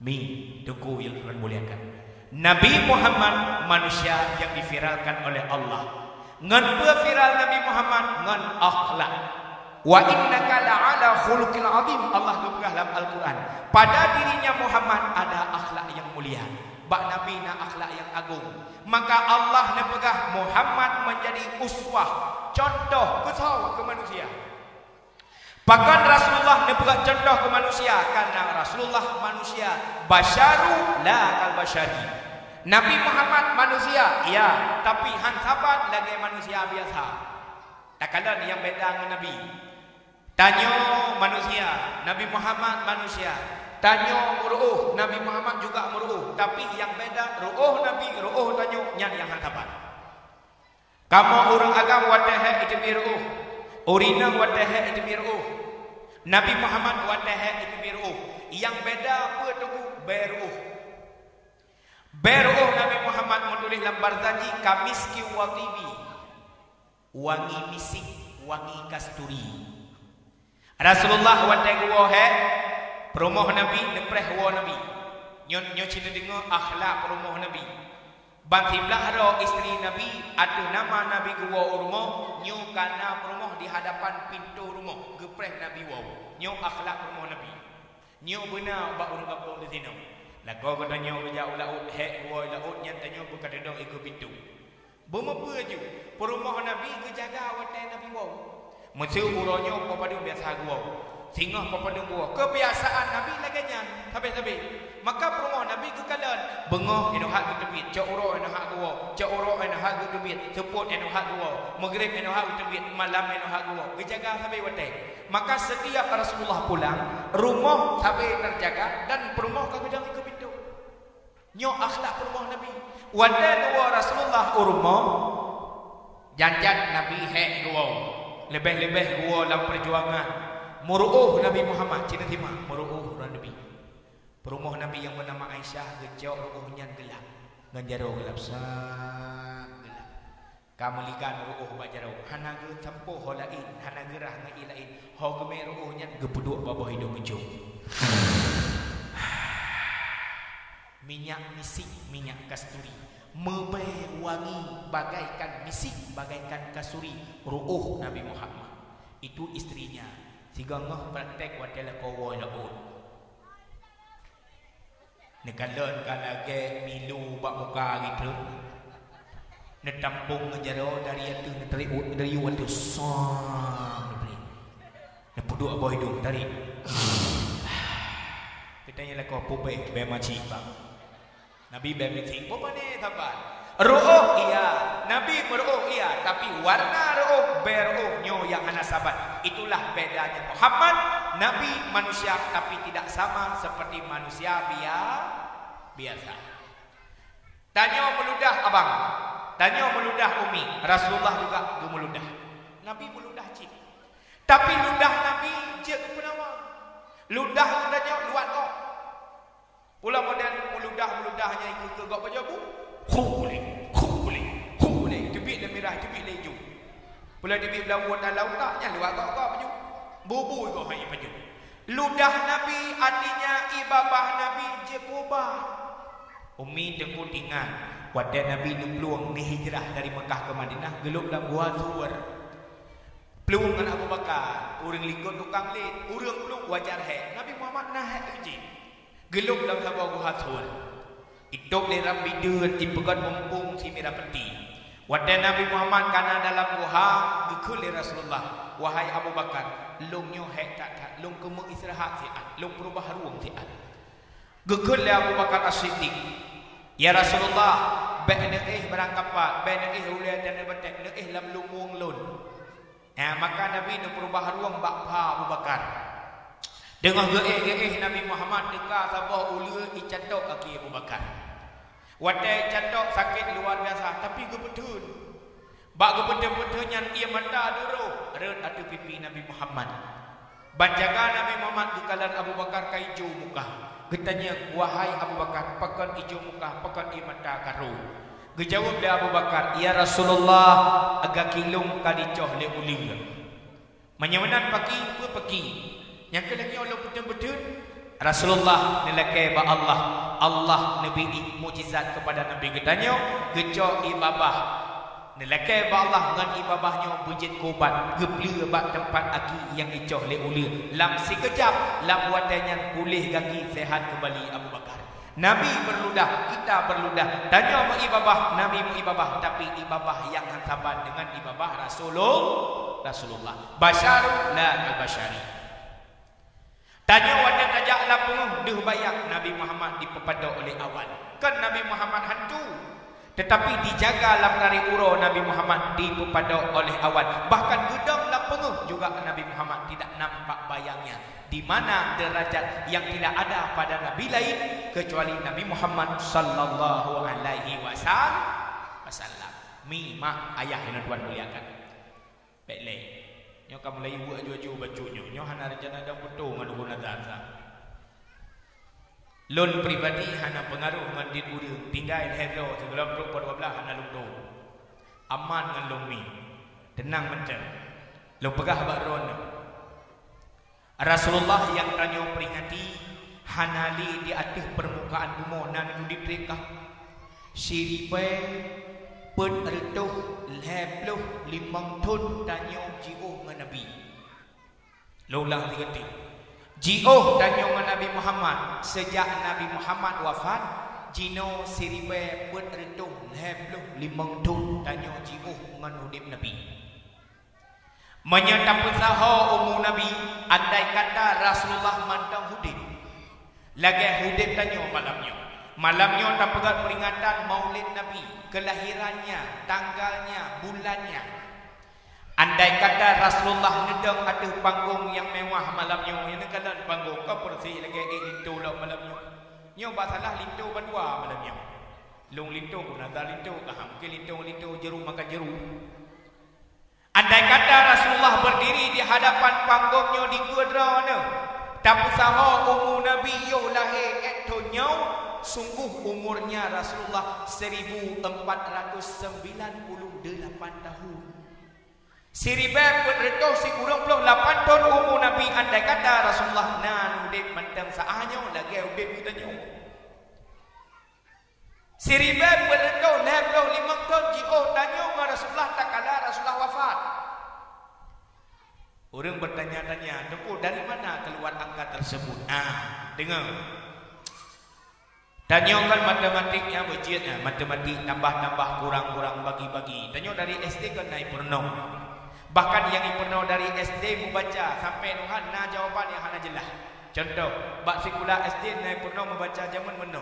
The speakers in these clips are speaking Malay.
Mi tuku yang Tuhan muliakan. Nabi Muhammad manusia yang diviralkan oleh Allah. Ngan viral Nabi Muhammad ngan akhlak. Wa innaka la'ala khuluqil azim. Allah berkata dalam Al-Quran, pada dirinya Muhammad ada akhlak yang mulia. Bak Nabi na akhlak yang agung. Maka Allah nepegah Muhammad menjadi uswah, contoh ke manusia. Bahkan Rasulullah nepegah contoh ke manusia karena Rasulullah manusia basyaru la kal basyari. Nabi Muhammad manusia, ya, tapi han sahabat lagi manusia biasa. Tak kala yang beda dengan Nabi. Tanya manusia, Nabi Muhammad manusia. Tanya ruh, Nabi Muhammad juga ruh. Tapi yang beda ruh Nabi, ruh tanya nyan yang han sahabat. Kamu orang agam watahe itu biruh. Orina watahe itu biruh. Nabi Muhammad watahe itu biruh. Yang beda apa tu beruh. Beruh Nabi Muhammad menulis dalam Barzanji kamiski watibi. Wangi misik, wangi kasturi. Rasulullah watahe wahe promoh Nabi nepreh wa Nabi. Nyo cina dengar akhlak promoh Nabi. Bantiblah ro isteri Nabi ada nama Nabi gua rumah nyo kana promoh di hadapan pintu rumah gepreh Nabi wa. Nyo akhlak promoh Nabi. Nyo benar bak urang kampung di sini. Lah kau kata nyo kerja ulaut hek wa ulaut nyan tanyo berkata dong ikut pintu. Berapa je rumah Nabi kejaga watai Nabi wa. Mesti uronyo papadu biasa gua. Singgah papadu gua. Kebiasaan Nabi laganyan habis-habis. Maka rumah Nabi kekalan bengah eno hak ketebit, cak uro eno hak gua, cak uro eno hak ketebit, seput eno hak gua, maghrib eno hak ketebit, malam eno hak gua. Kejaga sampai watai. Maka setiap Rasulullah pulang, rumah sampai terjaga dan rumah kagedang ikut pintu. Nyo akhlak rumah Nabi. Wadah gua Rasulullah rumah janjan Nabi hek gua. Lebih-lebih gua dalam perjuangan. Muruh Nabi Muhammad cina timah, muruh Nabi. Perumah Nabi yang bernama Aisyah gejau ruhnya gelap. Ganjaro gelap sak gelap. Kamelikan ruh bak jaro. Hanaga tempo holain, hanaga rah ngailain. Ho geme ruhnya gepuduk bawah hidung gejau. Minyak misik, minyak kasturi. Mebe wangi bagaikan misik, bagaikan kasturi. Ruh Nabi Muhammad. Itu istrinya. Siga ngah praktek wadala kowo laut. Nekalon kalage milu bak muka gitu. Netampung ngejaro dari itu dari waktu sang dari. Nepuduk bawah hidung dari. Kitanya lah kau pube bemaci bang. Nabi bemaci. Apa ni sahabat? Ruh iya, Nabi meruh iya, tapi warna ruh beruh nyo yang anak sahabat. Itulah bedanya Muhammad, Nabi manusia tapi tidak sama seperti manusia biasa. Tanya meludah abang, tanya meludah umi, Rasulullah juga meludah. Nabi meludah cik. Tapi ludah Nabi je kepenawa. Ludah tanya luat kok. Pula model meludahnya ikut ke gak baju bu. Khuli. Tebik dan merah, tebik dan hijau. Pula tebik belawut dan lautaknya luat kok baju. Bubu kok hanya baju. Ludah Nabi artinya ibabah Nabi je kubah. Umi tengku tinggal. Wadah Nabi peluang ni hijrah dari Mekah ke Madinah. Geluk dalam gua Zuwar. Peluang dengan Abu Bakar. Orang likut tukang lid. Orang peluk wajar hek. Nabi Muhammad nah hek uji. Geluk dalam sabah gua Zuwar. Idok leram bidun dipegat mumpung si merah peti. Wadah Nabi Muhammad karena dalam guha gekul Rasulullah. Wahai Abu Bakar, long nyo hek tak long kemu istirahat siat, long perubah ruang siat. Gekul Abu Bakar As-Siddiq. Ya Rasulullah, ba'na berangkapat, ba'na ulian dan betek, neih lam lumung lun. Maka Nabi nu perubah ruang bakpa Abu Bakar. Dengan geih Nabi Muhammad dekat sabah ulia icatok kaki Abu Bakar. Wadai catok sakit luar biasa tapi gebetun. Bak gebetun yang ia mata dulu. Red atu pipi Nabi Muhammad. Banjaga Nabi Muhammad gekalan Abu Bakar ka hijau muka. Getanya wahai Abu Bakar pakan hijau muka pakan ia mata karu. Gejawab dia Abu Bakar, ya Rasulullah agak kilung kali coh le uling. Menyamanan pagi. Yang kelagi Allah betul-betul Rasulullah nelakai ba Allah nabi mukjizat kepada nabi getanyo gejo ibabah nelakai ba Allah ngan ibabahnya bujit kobat gebleu ba tempat aki yang icoh le ulu lam sekejap lam watannya pulih kaki sehat kembali Abu Bakar. Nabi berludah, kita berludah. Tanya mu ibabah, Nabi mu ibabah, tapi ibabah yang hantaban dengan ibabah Rasulullah. Basyaru la al-basyari. Tanya wadah tajak lapunguh deh bayak Nabi Muhammad dipepada oleh awan. Kan Nabi Muhammad hantu, tetapi dijaga lam dari uro Nabi Muhammad dipepada oleh awan. Bahkan gedang lapunguh juga Nabi Muhammad tidak nampak bayangnya. Di mana derajat yang tidak ada pada nabi lain kecuali Nabi Muhammad sallallahu alaihi wasallam. Mi mak ayah yang tuan muliakan. Baiklah. Nyo kamu lagi buat jual bacunyo. Nyo hana rencana dah betul ngadu guna data. Lon pribadi hana pengaruh ngan dit urang. Tinggal hello sebelum 12 hana lungdo. Aman ngan lomi. Tenang macam. Lo pegah bakron. Rasulullah yang tanya peringati hanali di atas permukaan bumi nan diprekah siripe pun retuh lebloh limang ton tanya jiuh ngan Nabi lolang digati jiuh tanya ngan Nabi Muhammad sejak Nabi Muhammad wafat jino siripe pun retuh lebloh limang ton tanya jiuh ngan udip Nabi. Menyatakan sahaja umum Nabi andai kata Rasulullah mandang hudib lagi hudib tanya malamnya tak pegat peringatan maulid Nabi kelahirannya tanggalnya bulannya andai kata Rasulullah nedang ada panggung yang mewah malamnya yang negara panggung kau persi lagi lintu lah malamnya nyo basalah lintu bandua malamnya long lintu pun ada lintu mungkin lintu jeru makan jeru. Andai kata Rasulullah berdiri di hadapan panggungnya di kudrana, tapi sahaja umur Nabi yo lahir etonyo, sungguh umurnya Rasulullah 1498 tahun. Siribab berretuh si kurang 8 tahun umur Nabi. Andai kata Rasulullah nan udip mentang saahnya lagi udip kita nyo. Siribab berretuh 5 tahun ji'oh tanya Rasulullah tak kala Rasulullah wafat. Orang bertanya-tanya, "Depu dari mana keluar angka tersebut?" Dengar. Tanyakan matematiknya berjit, matematik tambah-tambah kurang-kurang bagi-bagi. Tanya dari SD ke naik pernah. Bahkan yang pernah dari SD membaca sampai Tuhan nah jawapan yang hana jelas. Contoh, bak sekolah SD naik pernah membaca zaman mana?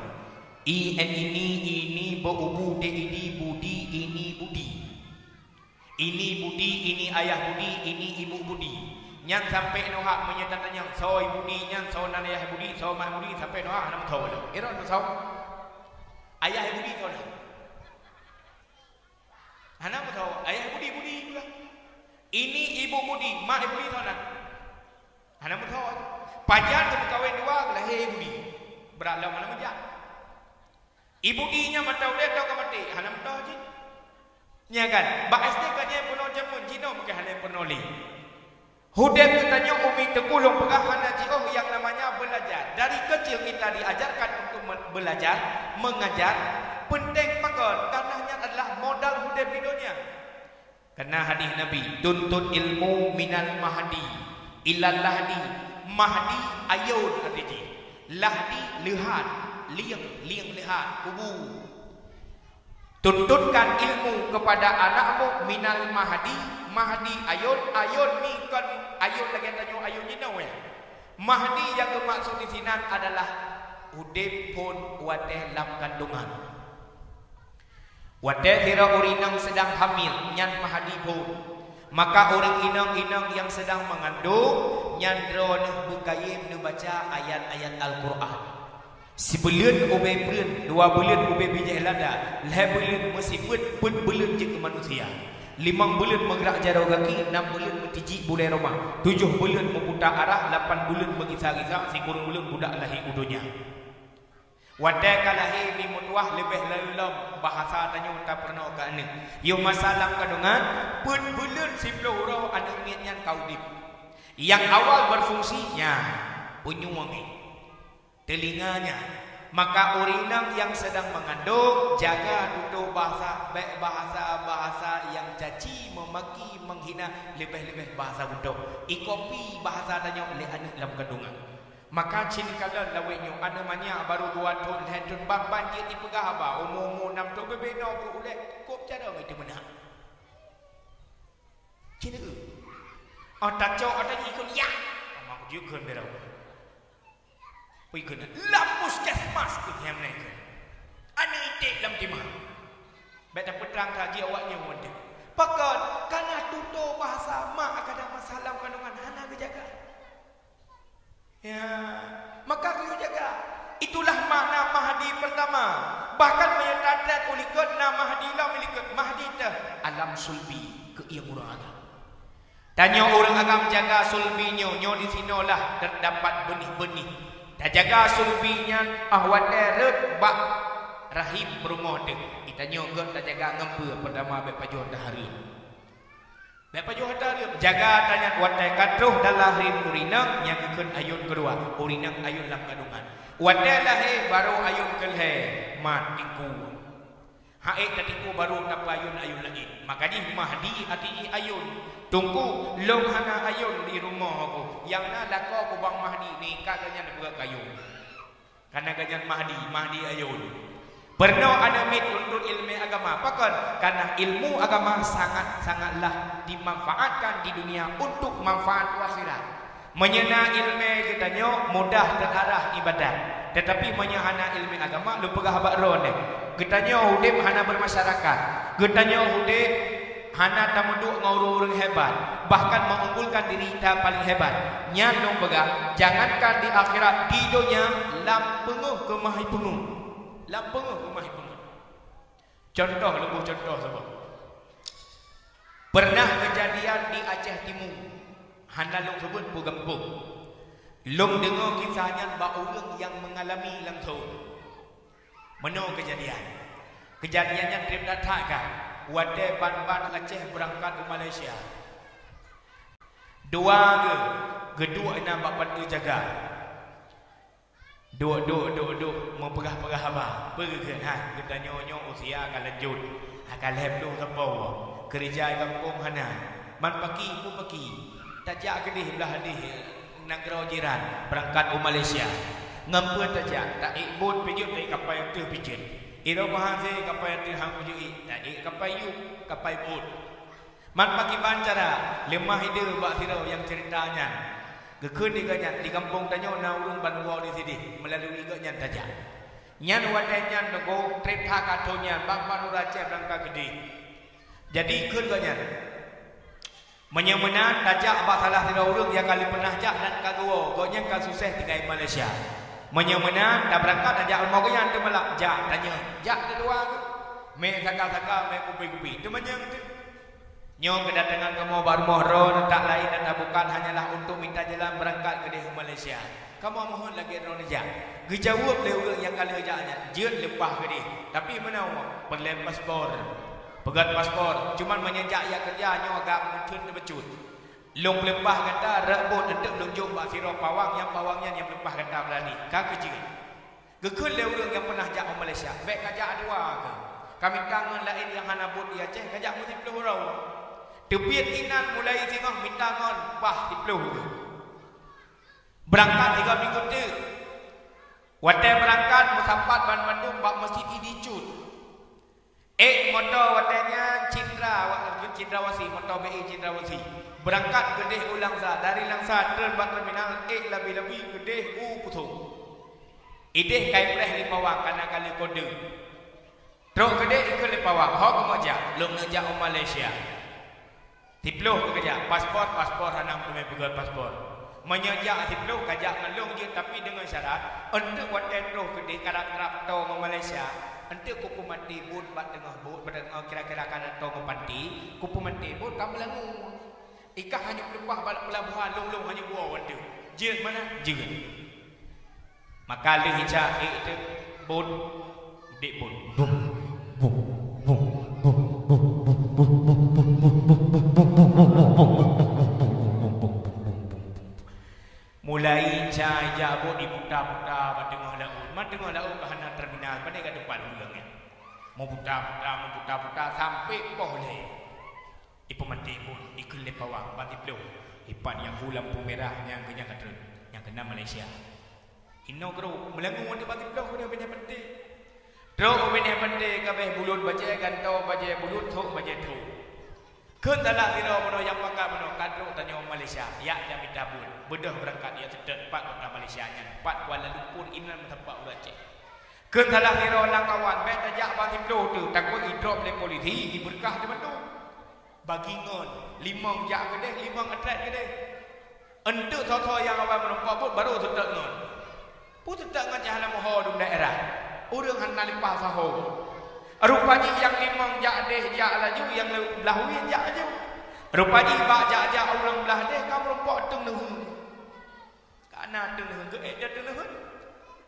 Ini berubu ini budi ini budi. Ini budi ini ayah budi ini ibu budi. Yang sampai Noah menyatakan yang so budi yang so nan ayah budi so mak budi sampai Noah nam tahu dah. Iron tahu. Ayah budi tahu dah. Hana tahu ayah budi juga. Ini ibu budi mak budi tahu dah. Hana tahu. Pajar tu kawin dua lahir budi. Beralam mana menjak. Ibu dinya matau dia tahu ke mati. Hana tahu je. Nya kan, bak SD kanya penuh jamun Cina bukan hanya penoli. Hudeb tanya umi tekulung pegahan ji'oh yang namanya belajar. Dari kecil kita diajarkan untuk belajar, mengajar, penting makan karenanya adalah modal hudeb di dunia. Karena hadis Nabi, tuntut ilmu minal mahdi ilal lahdi. Mahdi ayun hadiji. Lahdi lihat, liang lihat kubu. Tuntutkan ilmu kepada anakmu minal mahdi ayun ni kan ayun lagi tanya ayun ni nawe mahdi yang bermaksud di sini adalah udip pun wateh lam kandungan wateh sira urinang sedang hamil nyan mahdi pun maka orang inang yang sedang mengandung nyandro ne bukayim ne baca ayat-ayat Al-Quran. Sebulan ubay bulan, 2 bulan ubay bijak lada, 5 bulan masih bulan je ke manusia. 5 bulan menggerak jarau kaki, 6 bulan mentiji bulai rumah, 7 bulan memutar arah, 8 bulan mengisar-isar, si kurang bulan budak lahir udunya. Wadai kalahir ni mutuah lebih lalam bahasa tanya tak pernah ke ane. Yo masalah kandungan, bulan 10 orang anak miatnya kau dip. Yang awal berfungsinya punya wangi. telinganya. Maka urinang yang sedang mengandung, jaga duduk bahasa baik, bahasa yang caci, memaki, menghina, lebih-lebih bahasa duduk. Ikopi bahasa tanya oleh anak dalam kandungan. Maka cini kala lawenya ana manya baru 2 tahun, 3 tahun bang dia tipe gahaba, umur 6 tahun bebeno boleh kop cara itu mana. Cini ke. Oh tak cok ada ikut ya. Mak juga berau. Oi kena lapus kesmas ke hamne ke. Ani itik lam timah. Beta petrang tadi awaknya wonde. Pakon kana tuto bahasa mak kada masalah kandungan hana jaga. Ya, maka kau jaga. Itulah makna Mahdi pertama. Bahkan menyatakan ulikut nama Mahdi lah milikut Mahdi dah alam sulbi ke ia murada. Tanya orang agam jaga sulbinya, nyo di sinolah terdapat benih-benih. Dah jaga sulbinya ahwat deret bak rahim berumah dia. Kita nyogok dah jaga ngempe pertama be pajuh dah hari. Be pajuh dah hari jaga tanya watai katruh dalam rahim urinang yang keun ayun kedua. Urinang ayun dalam kandungan. Watai lahir baru ayun kelhe matiku. Haik tadiku baru dapat ayun lagi. Makanya Mahdi hati ayun. Tunggu long hana ayun di rumah aku. Yang na lako aku bang Mahdi ni kaganya nak buat kayu. Karena ganyan Mahdi ayun. Pernah ada mit untuk ilmu agama. Pakon karena ilmu agama sangatlah dimanfaatkan di dunia untuk manfaat akhirat. Menyena ilmu kitanya mudah terarah ibadat. Tetapi menyahana ilmu agama lupa gahabak ron. Kitanya hudip hana bermasyarakat. Kitanya hudip hana tamuduk ngau orang hebat, bahkan mengunggulkan diri kita paling hebat. Nyandung bega, jangankan di akhirat, di dunia lampenguh ke mahi penguh. Lampenguh ke mahi penguh. Contoh lebih contoh sebab. Pernah kejadian di Aceh Timur. Hana long sebut pugempung. Long dengar kisahnya bak orang yang mengalami langsung. Menurut kejadian. Kejadiannya trip datangkan. Wadai ban-ban Aceh berangkat ke Malaysia. Dua kedua ina bak bantu jaga. Duk mau pegah-pegah apa? Pergi ha, kita nyo usia akan lanjut. Akan lebih sebau. Kerja kampung hana. Man pagi pun pagi. Tajak kedih belah hadih negara jiran berangkat ke Malaysia. Ngampu tajak tak ikut pijut tak kapal yang tu pijut. Iro bahasa kapal yang hang ujui tadi kapal yuk kapal boat. Man pagi bancara lemah ide bak sirau yang ceritanya. Gekun di ganyan di kampung tanya na urung banwa di sini melalui ganyan saja. Nyan wadanya nego trip hakatonya bang baru raja berangkat gede. Jadi kun ganyan. Menyemenan tajak abah salah sirau urung yang kali pernah jak dan kagua ganyan kan susah tinggal Malaysia. Menyemenan dah berangkat ajak mau yang tu melak jak tanya jak kedua me sakal-sakal me kupi-kupi tu menyang tu nyo kedatangan kamu baru mohon tak lain dan bukan hanyalah untuk minta jalan berangkat ke Malaysia. Kamu mohon lagi ron jak gejawab le orang yang kali ajaknya jeut lepah ke dia tapi mana perlem paspor pegat paspor cuman menyejak ya kerja nyo agak mungkin becut. Long lepah kata rebut untuk lunjuk bak sirah pawang yang pawangnya yang lepah kata berani. Kau kerja. Gekun le orang yang pernah jak ke Malaysia. Baik kajak dua ke. Kami kangen lain yang hana bot di Aceh kajak mu 10 orang. Tepiat inan mulai tengah minta ngon bah 10 ke. Berangkat 3 minggu tu. Wadah berangkat musampat ban Bandung bak masjid Idicut. Motor wadahnya Cindrawasi, motor BI Cindrawasi. Berangkat ke Deh Langsa, dari Langsa terbat terminal lebih-lebih ke Deh Putung. Ideh kai preh di pawang karena kali kode. Terus ke Deh ikut di pawang, hok ngajak, long ngajak ke Malaysia. Tiploh ke kerja, paspor hanam tu pegang paspor. Menyajak tiploh kajak ngelong je tapi dengan syarat untuk wadah terus ke Deh karak-karak tau ke Malaysia. Untuk kupu mati bud bat tengah bud pada kira-kira kan tau ke panti, kupu mati bud kamu langu. Ikah hanya lepas balik pelabuhan long hanya buah wanda. Je mana? Je. Maka le hijak itu bud dek bud. Mulai cahaya bud diputar-putar pada nah pada kat depan ulangnya. Mau putar sampai boleh. Ipo mati pun ikut lepawang pati pelu. Ipan yang hulam merah yang kenyang katun yang kena Malaysia. Ino kru melengung untuk pati pelu dia punya penting. Terus punya penting kabeh bulut baca gantau baca bulut thok baca thu. Kun dalam tiro mono yang pakak mono kadro tanya Malaysia. Ya dia minta bun. Bedah berangkat dia sedek 4 kota Malaysia nya. 4 Kuala Lumpur inan tempat Urace. Kun dalam tiro lang kawan bet tajak pati pelu tu takut hidrop le polisi diberkah di mana tu. Bagi ngon, limang jak kedeh, limang atlet kedeh. Untuk thotho yang awal menumpah pun baru sedek ngon. Pun sedek ngajah dalam moho di daerah. Urang hana lipah saho. Rupanya yang limang jak deh jak laju yang lahui jak laju. Rupanya bak jak orang belah deh kamu rompok tung nuhun. Kana tung nuhun ke dia tung nuhun.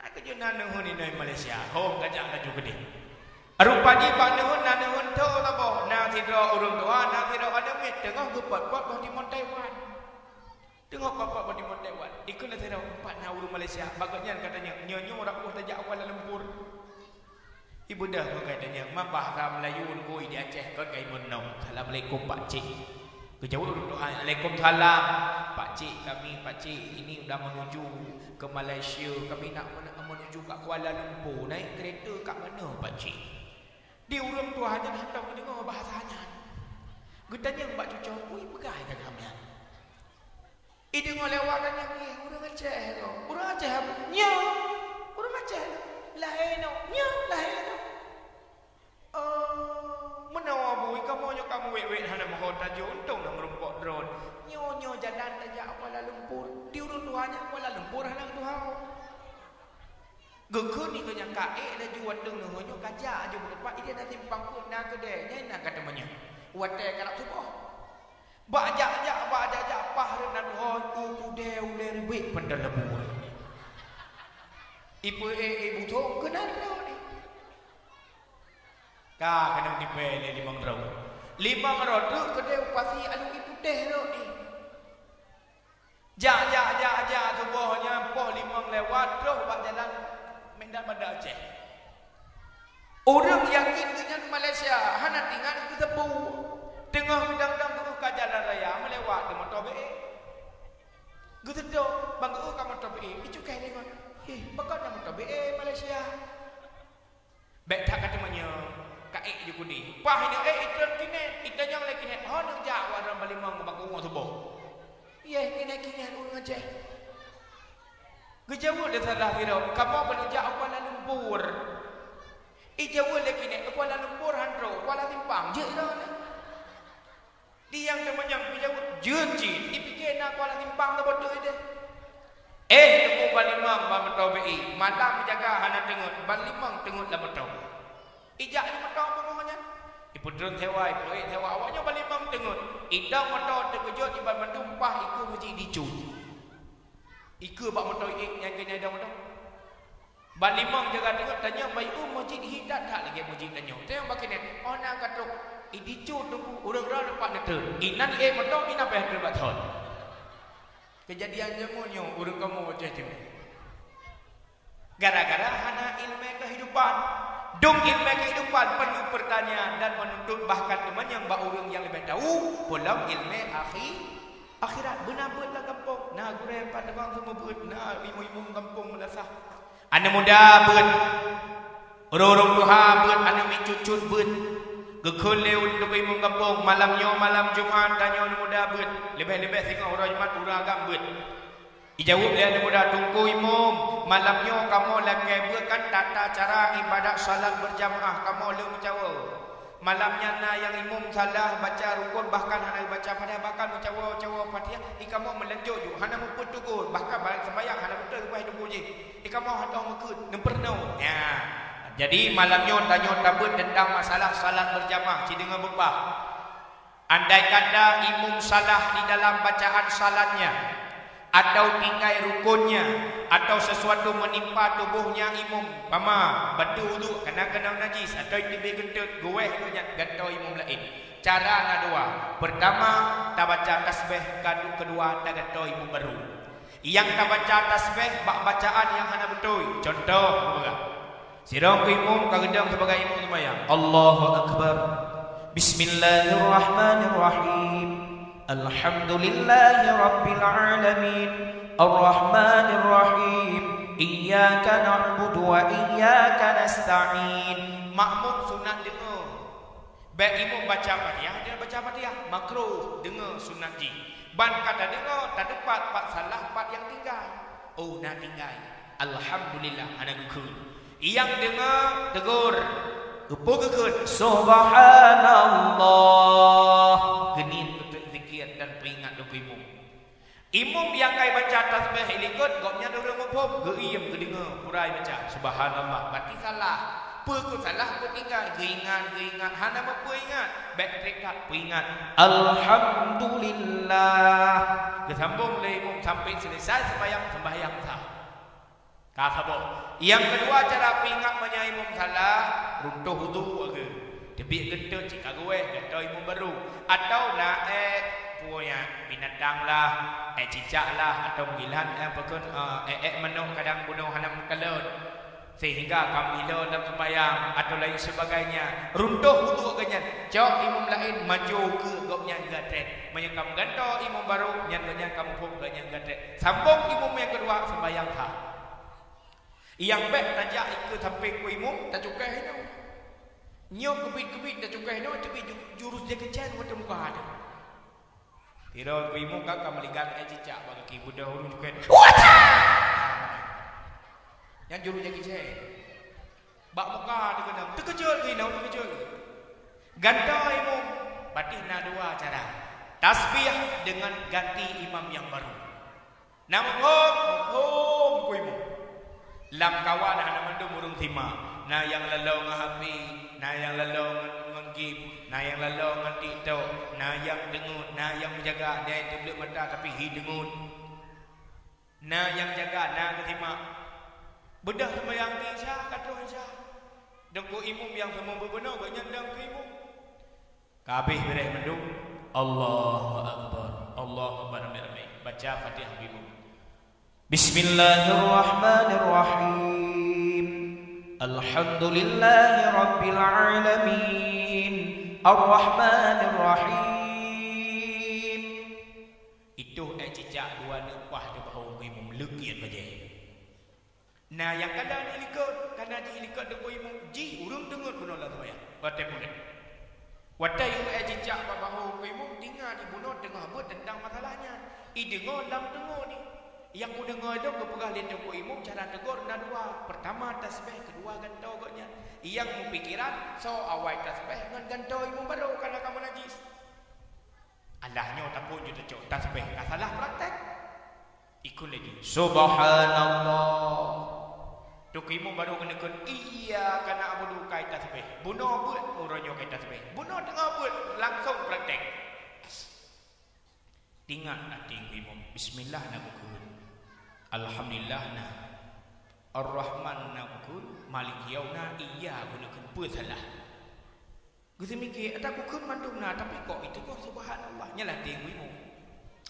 Aku jena nuhun di Malaysia. Hom gajak laju kedeh. Rupanya bak nuhun na nuhun tu tabo. Na tidro urang tua na tidro ada met tengok gepot-pot di Mon Taiwan. Tengok pot di Mon Taiwan. Ikutlah tidro 4 na urang Malaysia. Bagusnya katanya nyanyo rapuh tajak Kuala Lumpur. Ibu dah katanya mabah ka Melayu koi di Aceh kau gai menong. Assalamualaikum pak cik. Kejauh doa Waalaikumsalam. Pak cik kami pak cik ini sudah menuju ke Malaysia. Kami nak menuju ke Kuala Lumpur. Naik kereta kat mana pak cik? Dia urang tua hanya hendak mendengar bahasanya. Gutanya mbak cucu, ui pegai kan kami. Dengar lewat tanya ni, urang Aceh tu. Urang Aceh apa? Nya. Urang Aceh tu. Lain tu. Nya, lain tu. Menawa bui kamu wek hana mohon tajuk untung nak merumpok drone. Nyo jalan tajak Kuala Lumpur. Dia urang tua hanya Kuala Lumpur hana tu hau. Gekun ni kanya kae dah jual deng nyo kajak aja berapa dia dah timpang pun nak kedai nya nak kata manya wate kalak subuh bajak pah renat ho ku deu lerbe pendal lebur ibu thong kena ro ni ka kena dipele 5 ro tu kedai pasti alu ibu deh ro ni jak subuhnya poh 5 lewat terus bak jalan mendak pada Aceh. Orang yakin dengan Malaysia, hana tinggal di tebu. Tengah udang-udang ke jalan raya melewat di motor BE. Gitu tu, bang ke motor BE, itu kaya ni kan. Bakal nak motor BE Malaysia. Baik tak kata manya, kaik je kudi. Pah ini, iklan kini, iklan yang lagi kini. Oh, nak jawab dalam balimang bang ke subuh. Kini orang Aceh. Kejauh dia salah kira. Kamu berjak Kuala Lumpur. Jauh lagi ni Kuala Lumpur handro, Kuala Limpang je dah. Dia yang temannya jauh jeji. Dipikir nak Kuala Limpang tu betul dia. Tunggu balimang bametau BI. Malam jaga hana tengok. Balimang tengok lah betul. Ijak ni betul pengohnya. Ipudron tewa, awaknya balimang tengok. Idang betul terkejut iban mendumpah ikut mesti dicut. Ika bak motor yang kena ada motor. Ban limang jaga tengok tanya baik masjid hidat tak lagi masjid tanya. Tengok bakine ona katok idicu tunggu urang-urang dapat neter. Inan motor ina peh terbaton. Kejadian jemunyo urang kamu macam tu. Gara-gara hana ilmu kehidupan. Dong ilmu kehidupan penuh pertanyaan dan menuntut bahkan teman yang bak urang yang lebih tahu pulang ilmu akhirat benar lah kampung. Nah gurem pada bang semua beut. Nah ibu-ibu kampung melasah. Anda muda beut. Orang-orang tuha beut, anda micucut beut. Gekul leun ibu kampung malam Jumaat tanya muda beut. Lebih-lebih tengok orang Jumaat urang agam beut. Dijawab dia anda muda tunggu imam. Malamnya kamu lagi beut kan tata cara ibadat salat berjamaah kamu lu menjawab. Malamnya na yang imam salah baca rukun bahkan hana baca pada bakal mencawa Fatihah ikamu melenjuk ju hana memputugur bahkan balik sembahyang hana betul buat hidup je ikamu hatau mekut nemperno ya jadi malamnya tanya tabut tentang masalah salat berjamaah ci dengan bebah andai kata imam salah di dalam bacaan salatnya atau tinggal rukunnya atau sesuatu menimpa tubuhnya imam pama batu wudu kena najis atau tiba gentut goeh gantau imam lain cara na dua pertama tak baca tasbih kedua tak gantau imam baru yang tak baca tasbih bacaan yang hana betul contoh Sirang imam kagedang sebagai imam sembahyang. Allahu akbar. Bismillahirrahmanirrahim. Alhamdulillahi rabbil alamin. Arrahmanir rahim. Iyyaka na'budu wa iyyaka nasta'in. Makmum sunat dengar. Baik imam baca Fatihah, dia baca Fatihah. Makruh dengar sunat ji. Ban kata dengar tak dapat pak salah pak yang tinggal. Oh nak tinggal. Alhamdulillah anak gukul. Yang dengar tegur. Gepo gekut. Subhanallah. Genin untuk zikir dan peringat doa imam. Imam yang kai baca tasbih ilikut gopnya dulu ngopop geiem gedengar purai baca subhanallah berarti salah. Pekut salah pun ingat geingat hana apa ingat baik rekat peringat alhamdulillah kesambung le imam sampai selesai sembahyang sah. Kata yang kedua cara peringat manya imam salah runtuh wudu ke tebik gentut cik gue gentut imam baru atau naik punya binatang lah cicak lah atau menghilang pekun menung kadang bunuh hanam kelon sehingga kami dalam sembahyang atau lain sebagainya runtuh wudu kenyan jauh imam lain maju ke gopnya gadet menyangkam ganto imam baru nyatanya kamu pun ganyan gadet sambung imam yang kedua sembahyang sah yang baik tajak ikut sampai ku imam tak cukai itu nyok kebit tak cukai itu tapi jurus dia kecil macam muka ada kira ku imam kakak melihat cicak bagi budak huruf cukai yang jurusnya kecil bak muka dia kena terkejut ke terkejut ganda imam berarti ada dua cara tasbih dengan ganti imam yang baru nama ku imam lam kawan hana mandu murung tima na yang lalau ngahapi na yang lalau menggim na yang lalau ngantito na yang dengut na yang menjaga dia itu belum mata tapi hi dengut na yang jaga na ketima bedah sembahyang Isya kata Isya dengku imam yang semua berbenar banyak dang ke imam kabeh beres mendung Allahu akbar ramai baca Fatihah imam Bismillahirrahmanirrahim Alhamdulillahi rabbil alamin Arrahmanirrahim itu cicak dua nepah de bahu imam legiat baje. Nah yang kadang ilikut karena ji ilikut de imam ji urang dengar benar tu ya. Watai boleh. Watai yang cicak bahu imam dengar dibunuh dengar buat tentang masalahnya. Dengar lam dengar ni. Yang ku dengar itu kepegah lihat de imam cara tegur na dua. Pertama tasbih, kedua gantau gotnya. Yang mempikiran so awal tasbih dengan gantau imam baru karena kamu najis. Allahnya tak pun juta cok tasbih salah praktek. Ikut lagi. Subhanallah. Tukimu baru kenakan iya karena abudu kai tasbih. Bunuh buat uronyo kai tasbih. Bunuh tengah buat langsung praktek. Tinggal nak imam. Bismillah nak bukun. Alhamdulillah na. Ar-Rahman nak bukun. Malik yauna iya gunakan apa salah. Gusti mikir ada bukun mandum na tapi kok itu kok subhanallah nyalah imam.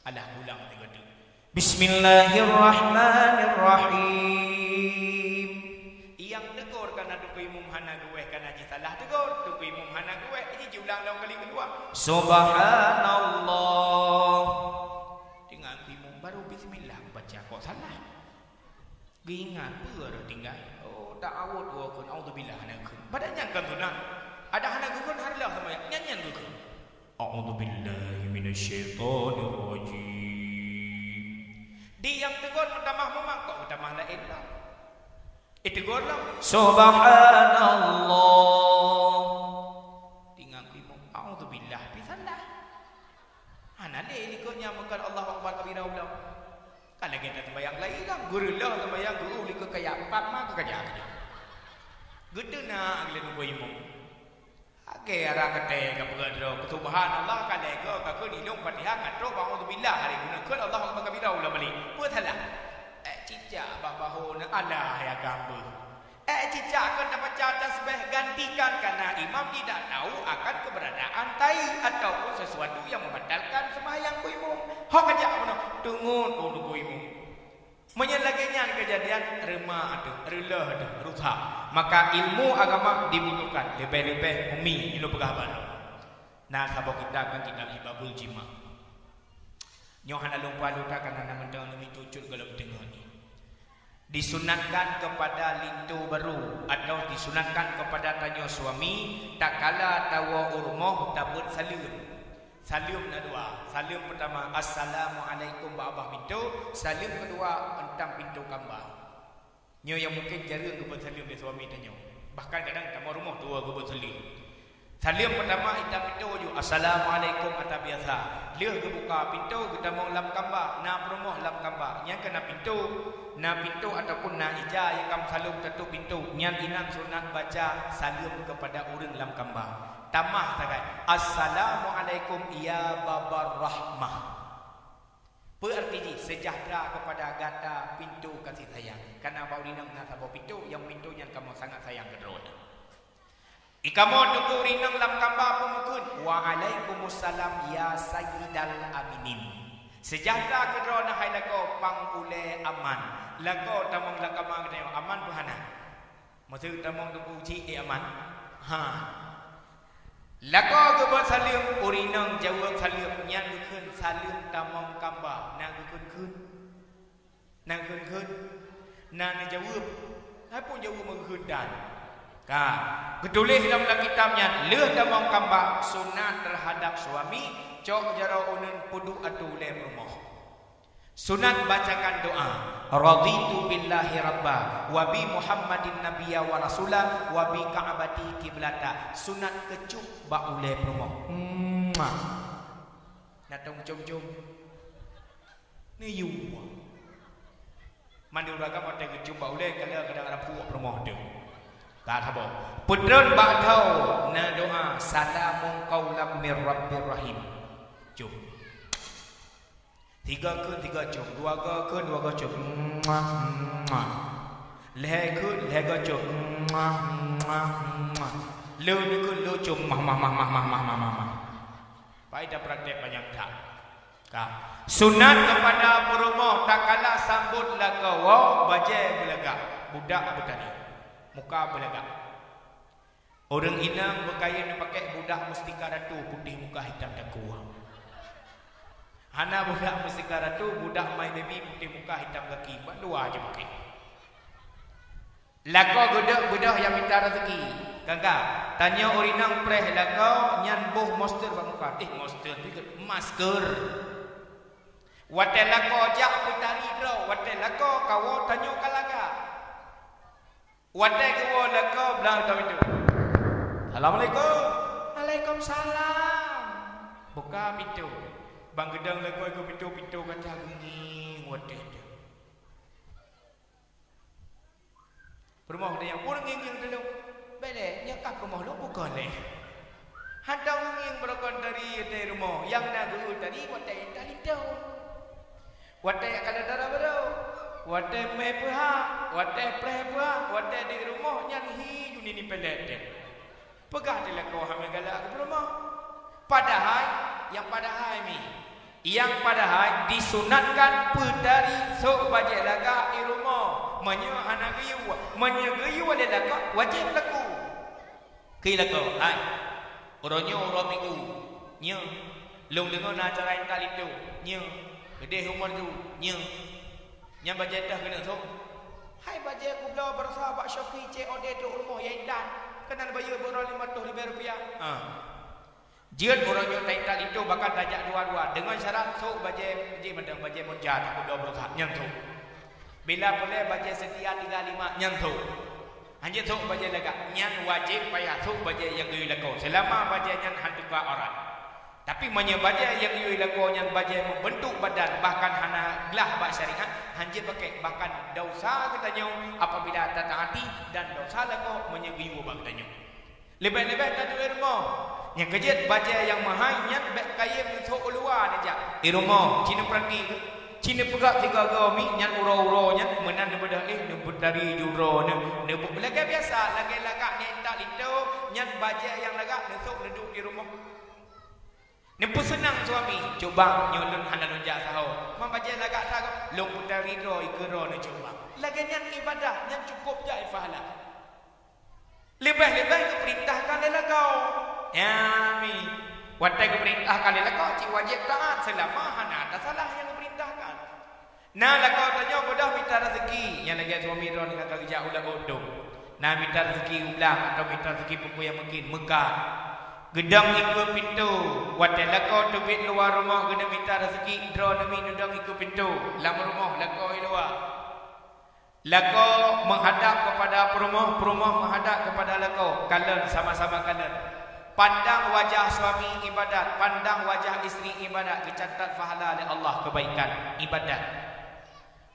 Alah ulang tengok tu. Bismillahirrahmanirrahim. Yang tegur karena duku imam hana gue karena haji salah tegur duku imam hana gue ini diulang dalam kali kedua subhanallah dengan imam baru bismillah baca kok salah ingat per tinggal oh tak awat wa kun auzubillah hana kun padanya kan tunang ada hana kun harlah sama nyanyian kun auzubillahi minasyaitonir rajim di yang tegur utamah memang kok utamah lain lah itu golong subhanallah tinggal imam auzubillah bisallah ana le ikutnya makan Allah akbar kabira ulah kalau kita sembahyang lain lah guru lah sembahyang guru likut kayak empat mah kerja gede nak agile nunggu imam ake ara kate kapagado subhanallah kalego kakun ilung Fatihah ngatro auzubillah hari guna kun Allah akbar kabira ulah bali putalah cicak babahu na Allah ya gambar. Cicak akan dapat tasbih gantikan karena imam tidak tahu akan keberadaan tai ataupun sesuatu yang membatalkan sembahyang ku imam. Hok aja mana? Tunggu imam. Menyelaginya kejadian remah ada, relah ada, rusak. Maka ilmu agama dibutuhkan. Lebih-lebih umi ilmu penggabaran. Nah, sahabat kita kan kita ibabul jima. Nyohan alung palu tak kan anak mendang lebih cucut kalau tengah ni. Disunatkan kepada lintu baru atau disunatkan kepada tanya suami tak kala tawa urmoh tabut salim. Salim kedua, salim pertama assalamualaikum babah pintu, salim kedua entang pintu kambah. Nyo yang mungkin jarang ke salim dia suami tanya. Bahkan kadang tamu rumah tua ke salim. Salim pertama entang pintu ju assalamualaikum atau biasa. Dia ke buka pintu kita mau lam kambah, na rumah lam kambah. Yang kena pintu ataupun na ija yang kamu salim tutup pintu. Yang inang sunat baca salim kepada orang lam kambah. Tamah sangat. Assalamualaikum ya babar rahmah. Berarti sejahtera kepada gata pintu kasih sayang. Karena bau rinang nak sabar pintu yang pintunya kamu sangat sayang ke drone. Ikamu tunggu rinang lam kambah pemukun. Waalaikumsalam ya sayyidal aminin. Sejahtera ke drone hai lako pangule aman. Lako tamang lakamang kena aman Tuhana. Maksud tamang tunggu ci aman. Ha. Lako kebuat salim urinang jawab salim yang dukun salim tamam kambah nang dukun kun nang kun nang jawab apa jawab mengkun dan ka ketulis dalam kitabnya leh tamam kambah sunat terhadap suami cok jara unun pudu atu le rumah sunat bacakan doa raditu billahi rabba wa bi muhammadin nabiyya wa rasula wa bi ka'bati kiblata. Sunat kecup ba ule rumah natong jom-jom ni yu mandu raga pada kecup ba ule kala kadang ada puak rumah tu ka thabo putron ba thau na doa salamun qaulam mir rabbir rahim. Jom tiga kun tiga cuk, dua kun dua cuk, leh kun leh cuk, lu kun lu cuk, mah. Baik dah praktek banyak tak. Sunat kepada perumoh tak kalah sambut laga wow bajai belaga budak bertani muka belaga. Orang inang berkain pakai budak mustika ratu putih muka hitam dan kuah. Hana budak mustika ratu, budak my baby putih muka hitam kaki. Dua aja pakai. Lako budak yang minta rezeki. Kakak, tanya orinang preh lako nyan boh monster bang muka. Monster pikir masker. Wate lako jak putari draw, wate lako kawo tanyo kalaga. Wate kawo lako belang tahu itu. Assalamualaikum. Waalaikumsalam. Buka pintu. Bang gedang lagu aku pintu kaca gini wadah. Rumah dia yang orang yang dulu bele nyakap rumah lu bukan leh. Hadang yang berokon dari rumah yang nagu tadi wadah tadi tu. Wadah kalau darah baru. Wadah mepha, wadah prepha, wadah di rumah yang hi juni ni pelet. Pegah dia kau hamil galak ke rumah. Padahal yang padahal disunatkan pedari sok wajib laga di rumah menyegayu ada laga wajib laku ke laga hai orangnya orang minggu nya long dengar acara yang kali tu nya gede umur tu nya bajet dah kena sok hai bajet aku belah bersahabat Shopee COD tu rumah yang dan kena bayar berapa RM50 Jika orangnya tak itu bakal tajak dua-dua dengan syarat sok baje mendang baje monjat aku 20 nyang tu. Bila boleh baje setia 35 nyang tu. Hanya sok baje lega nyang wajib payah sok baje yang ui lako selama baje nyang hantuka orang. Tapi menye baje yang ui lako nyang baje membentuk badan bahkan hana gelah bak syariat hanya pakai bahkan dosa katanya apabila tak taati dan dosa lako menye giu bak katanya. Lebih-lebih tak ada rumah. Yang kejut baca yang mahal nyat bek kaya untuk luar aja. Di rumah Cina perhati Cina pegak tiga gami nyat uro-uro nyat menan daripada nebut dari juro nebut laga biasa laga lagak ni tak lido nyat baca yang lagak nesok duduk di rumah. Nempu senang suami, coba nyolun hana lonjak sahur. Mam baca lagak sahur, long putar ridho ikro na coba. Lagi nyan ibadah, nyan cukup je pahala. Lebih-lebih ke perintahkan adalah kau. Ya mi. Watai ke perintahkan adalah kau, cik wajib taat selama hana ada salah yang perintahkan. Nah lah kau tanya bodoh minta rezeki, yang lagi suami ro dengan kerja ulah bodoh. Nah minta rezeki ulang atau minta rezeki pupuk yang mungkin megah. Gedang ikut pintu. Watai lako tubik luar rumah kena minta rezeki. Draw demi gedang ikut pintu. Dalam rumah lako luar. Lako menghadap kepada perumah. Perumah menghadap kepada lako. Kalen sama-sama kalen. Pandang wajah suami ibadat. Pandang wajah isteri ibadat. Dicatat pahala oleh Allah kebaikan ibadat.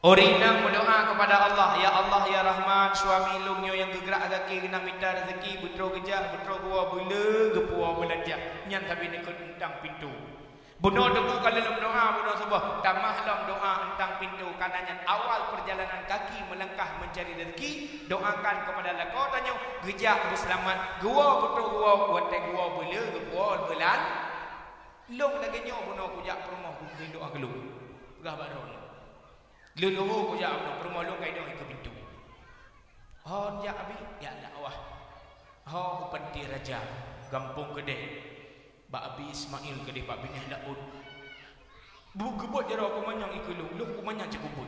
Orang berdoa kepada Allah, ya Allah ya Rahman, suami lungnya yang gerak kaki kena minta rezeki, betul kerja, betul gua bila gepua belanja, nyan tapi nak tentang pintu. Bunuh debu kalau dalam doa, bunuh sebuah tamah dalam doa tentang pintu, karena awal perjalanan kaki melangkah mencari rezeki, doakan kepada Allah. Kau tanya, gejak berselamat, gua betul gua, watai gua bila gepua bulan, lung lagi nyo bunuh kujak perumah, bukan doa kelu, gah baru. Lulu ko ja ano permolong kay dong ikut pintu. Hon ja abi ya dakwah. Ho upenti raja gampung gede. Ba abi Ismail gede ba binih Daud. Bu gebot jero ko manyang ikulu. Lu ko manyang cekubut.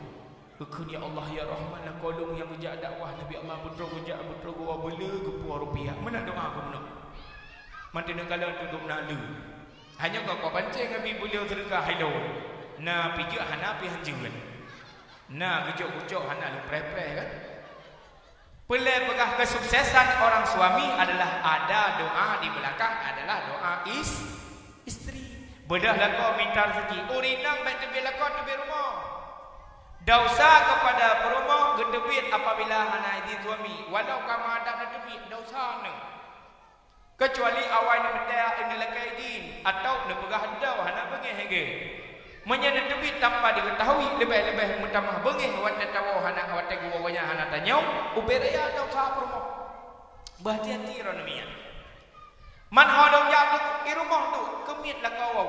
Keun ya Allah ya Rahman la kolong yang ja dakwah Nabi Allah putra ko ja putra ko bela gepua rupiah. Mana doa ko meno. Mantin kalau tudup nak lu. Hanya kau pancing abi beliau sedekah hello. Na pijak hanapi hanjuan. Nah, kucuk-kucuk anak lu pre-pre kan. Pelai pegah kesuksesan orang suami adalah ada doa di belakang adalah doa isteri. Bedahlah kau minta rezeki. Urinang baik tebih kau tebih rumah. Dausa kepada perumah gedebit apabila anak izin suami. Walau kamu ada nak tebih dausa ne. Kecuali awal nak benda ini lakai izin atau nak pegah dau anak bengih hege. Menyana tebit tanpa diketahui lebih-lebih mentamah bengih watak tawa anak watak gua banyak anak tanya uberaya atau sahab rumah berhati-hati ronomian man hodong jatuh di rumah tu kemit lah kau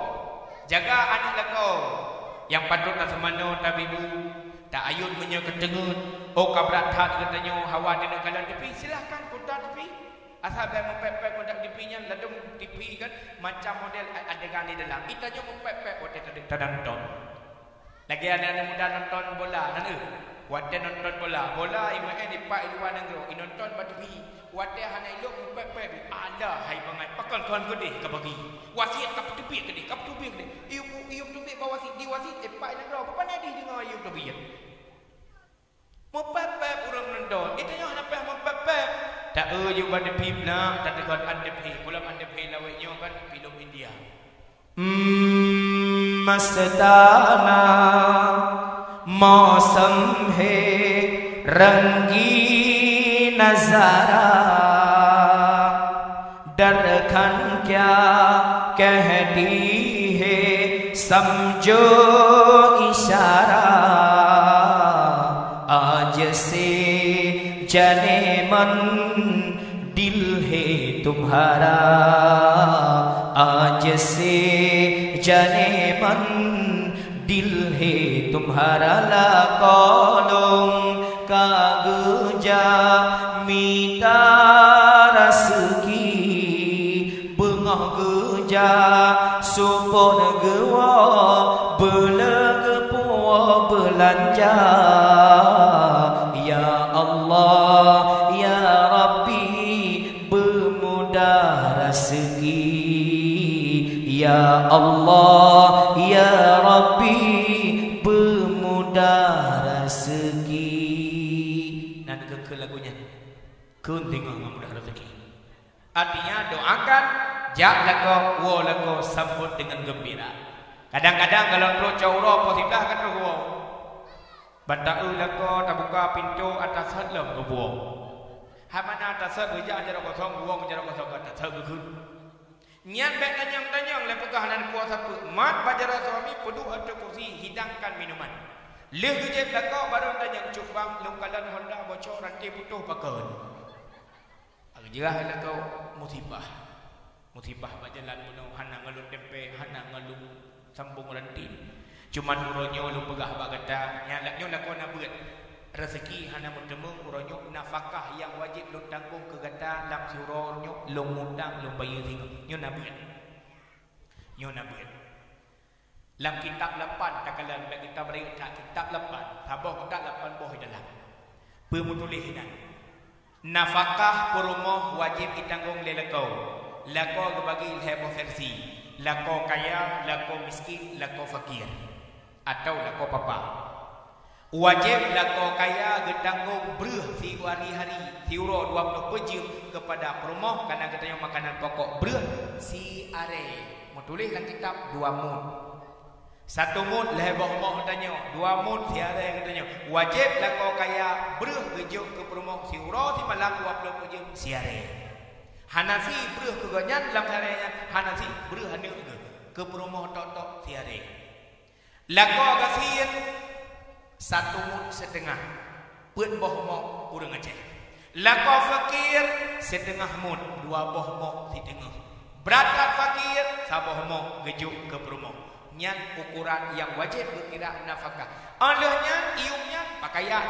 jaga anak lah kau yang patut tak semano tak bibu tak ayun menyeketengut oh kabrat hat katanya hawa di negara tepi silahkan putar tepi asal dia mempepek kondak tepinya ladung tepi kan macam model adegan di dalam itanya mempepek waktu tak nonton lagi ada muda nonton bola kan waktu nonton bola imae di pak luar negeri nonton pada tepi waktu hana ilok mempepek ada hai bangai pakan kawan gede ke bagi wasit kap tepi gede kap tepi gede iu tepi bawa wasit di wasit pak negeri apa nak di dengar iu tepi mempepek orang nonton itanya hana peh mempepek tak je pada pibna tak dekat andepi pulang andepi laweknya kan film India mastana mausam hai rangi nazara darkhan kya कहती है समझो इशारा आज से जाने मन दिल है तुम्हारा आज से जाने मन दिल है तुम्हारा ला kolong kaguja mita raski bengah geja supon gewa beleg puwa belanja ya Allah ya Rabbi bermudah rezeki ya Allah ya Rabbi bermudah rezeki dan ke lagunya kun tengok mudah rezeki artinya doakan jak lagu wo lagu sambut dengan gembira kadang-kadang kalau perlu caura positif kan wo Bandau lako tak buka pintu atas halam ke buang. Hamana atas kerja ajar kosong buang ajar kosong atas ke. Nyan baik tanyang lepukah dan kuasa tu. Mat bajar suami pedu atau kursi hidangkan minuman. Leh kerja lako baru tanyang cubang lungkalan Honda bocor rantai putus pakai. Ajarah lako musibah. musibah bajalan bunuh hana ngalun tempe hana ngalun sambung rantin cuman uronyo lu pegah bagata nyalaknyo lakon abeut rezeki hana mudemung uronyo nafkah yang wajib lu tanggung ke gata lam siuronyo lu mundang lu bayar tinggal nyo nabeut lam kitab 8 takalan bagi kita beri kitab 8 sabah kitab 8 boh dalam pemutulis hinan nafkah perumoh wajib ditanggung lelakau lako bagi heboh versi lako kaya lako miskin lako fakir atau lako papa wajib lako kaya ditanggung beruh si hari-hari tiuro 20 pejam kepada perumoh karena katanya makanan pokok beruh si are mau tulis dalam kitab 2 mun 1 mun leboh moh katanya 2 mun si are katanya wajib lako kaya beruh gejuk ke perumoh si uro si malam 20 pejam si are Hanafi beruh ke ganyan dalam caranya Hanafi beruh hanya ke perumoh tok-tok si are lako gasir 1 mun setengah pun boh mok urang Aceh lako fakir setengah mun 2 boh mok di tengah berakat fakir saboh mok gejuk ke perumoh nyan ukuran yang wajib berkira nafkah alahnya iumnya pakaian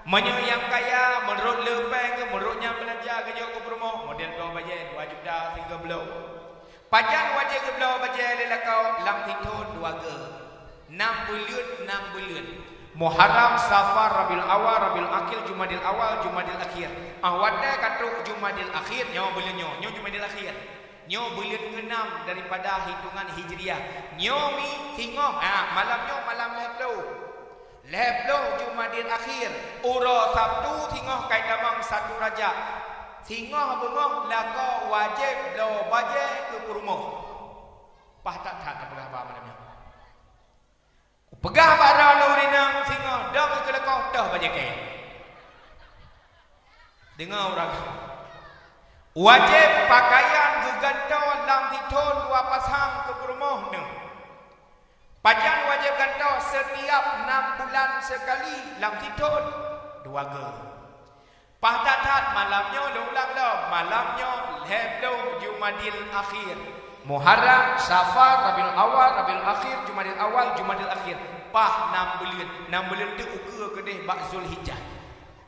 menyayang kaya menurut lepeng ke menurutnya belanja gejuk ke perumoh model 2 bajet 2 juta 3 belau pajan wajib ke belau bajet lelakau lam titun 2 ke 6 bulan Muharram, Safar, Rabiul Awal, Rabiul Akhir, Jumadil Awal, Jumadil Akhir. Awada katuk Jumadil Akhir, nyawa bulan nyo Jumadil Akhir. Nyo bulan ke-6 daripada hitungan Hijriah. Nyo mi tengok, malam nyo malam Leblo Jumadil Akhir. Uro Sabtu tengok kai damang 1 Rajab. Tengok bengok lako wajib lo baje ke perumoh. Pah tak apa malamnya. Pegah bara lo rinang singa dang ke lekau dah baje ke. Dengar orang. Wajib pakaian gegantau lam titun 2 pasang ke perumoh ni. Pajan wajib gantau setiap 6 bulan sekali lam titun 2 ge. Pah tatat malamnya lo ulang dah malamnya leblo Jumadil Akhir. Muharram, Safar, Rabiul Awal, Rabiul Akhir, Jumadil Awal, Jumadil Akhir. Pah 6 bulan. 6 bulan tu ukur kedih bak Zulhijjah.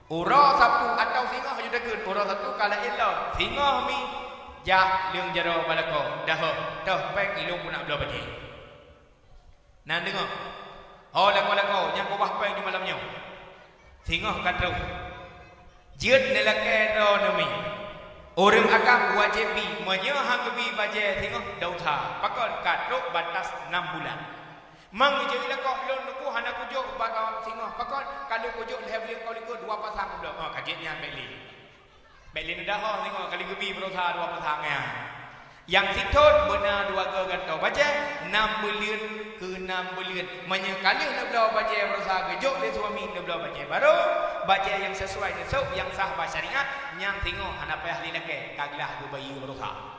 Ura Sabtu atau singah je dekat. Ura Sabtu kala elok. Singah mi jah leung jaro balako. Dah pek ilung pun nak belah baje. Nan dengar. Oh lako yang kubah pek di malamnya. Singah kata. Jeut nelake ro nami. Orang akan wajibi menyahang kebi baje tengok dauta pakon katuk batas 6 bulan. Mang je ila kau lon ku hana kujuk bakal tengok pakon kalau kujuk level kau liku 2 pasang dah. Oh kajetnya beli dah tengok kali kebi berusaha 2 pasangnya. Yang sitot benar 2 ke gantau baje 6 bulan ke 6 bulan. Menyekali leblau baje berusaha gejuk dia suami leblau baje baru baje yang sesuai dengan yang sah syariat yang tengok hana payah lilake kaglah ke bayi berusaha.